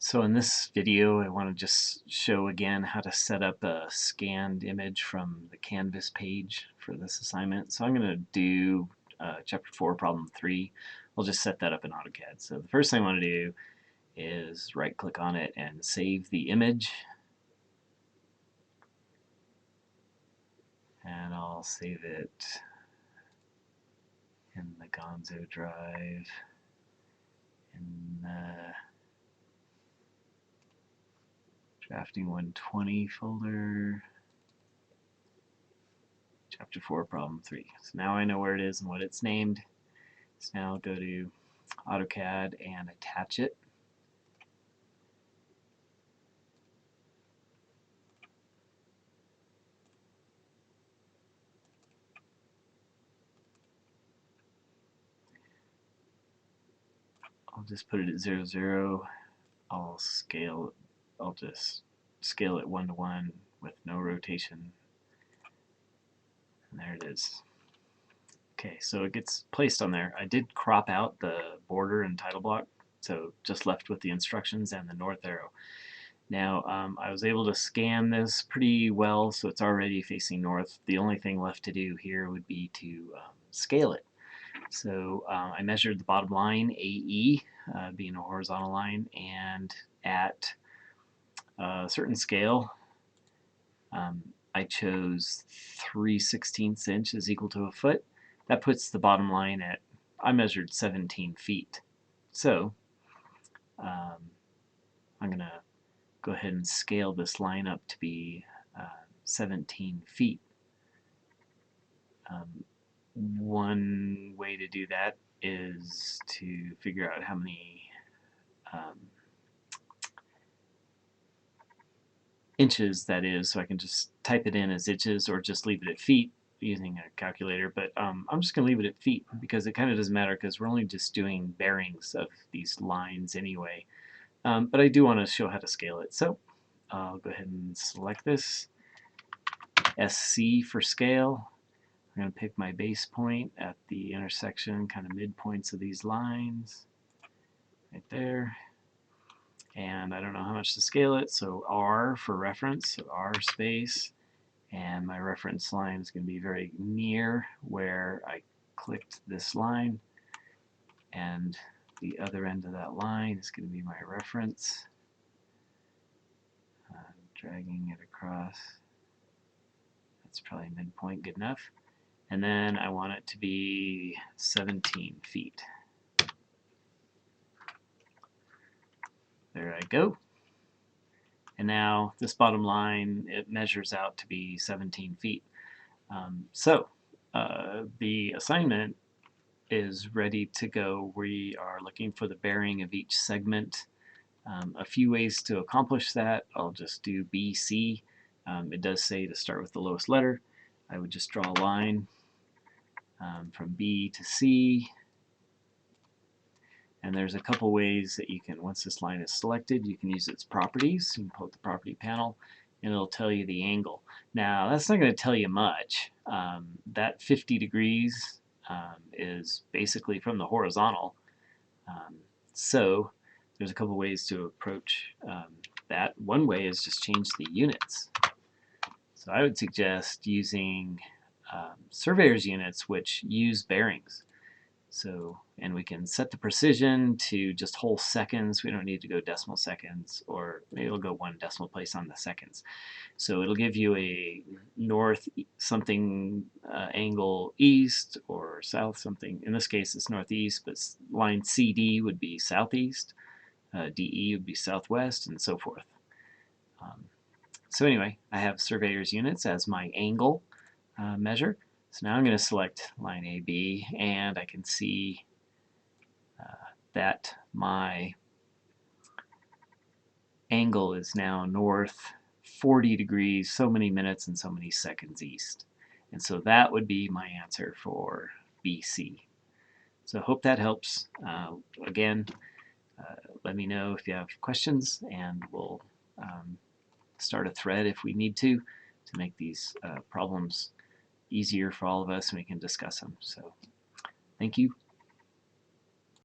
So in this video, I want to just show again how to set up a scanned image from the Canvas page for this assignment. So I'm going to do Chapter 4, Problem 3. I'll just set that up in AutoCAD. So the first thing I want to do is right-click on it and save the image. And I'll save it in the Gonzo drive in the Drafting 120 folder. Chapter 4, Problem 3. So now I know where it is and what it's named. So now I'll go to AutoCAD and attach it. I'll just put it at 0, 0. I'll just scale it 1 to 1 with no rotation. And there it is. Okay, so it gets placed on there. I did crop out the border and title block, so just left with the instructions and the north arrow. Now, I was able to scan this pretty well, so it's already facing north. The only thing left to do here would be to scale it. So I measured the bottom line, AE, being a horizontal line, and at a certain scale, I chose 3/16 inch is equal to a foot. That puts the bottom line at, I measured 17 feet. So I'm going to go ahead and scale this line up to be 17 feet. One way to do that is to figure out how many inches that is, so I can just type it in as inches or just leave it at feet using a calculator, but I'm just going to leave it at feet because it kind of doesn't matter because we're only just doing bearings of these lines anyway. But I do want to show how to scale it, so I'll go ahead and select this, SC for scale. I'm going to pick my base point at the intersection, kind of midpoints of these lines, right there. And I don't know how much to scale it, so R for reference, so R space. And my reference line is going to be very near where I clicked this line. And the other end of that line is going to be my reference. Dragging it across. That's probably midpoint, good enough. And then I want it to be 17 feet. There I go. And now this bottom line, it measures out to be 17 feet. The assignment is ready to go. We are looking for the bearing of each segment. A few ways to accomplish that. I'll just do BC. It does say to start with the lowest letter. I would just draw a line from B to C. And there's a couple ways that you can, once this line is selected, you can use its properties. You can pull up the property panel and it'll tell you the angle. Now that's not going to tell you much. That 50 degrees is basically from the horizontal. So there's a couple ways to approach that. One way is just change the units. So I would suggest using surveyor's units which use bearings. So, and we can set the precision to just whole seconds. We don't need to go decimal seconds, or maybe it'll go 1 decimal place on the seconds. So it'll give you a north something angle east or south something. In this case it's northeast, but line CD would be southeast, DE would be southwest, and so forth. So anyway, I have surveyor's units as my angle measure. So now I'm going to select line AB, and I can see that my angle is now north 40 degrees, so many minutes and so many seconds east. And so that would be my answer for BC. So I hope that helps. Again, let me know if you have questions, and we'll start a thread if we need to make these problems easier for all of us, and we can discuss them. So thank you.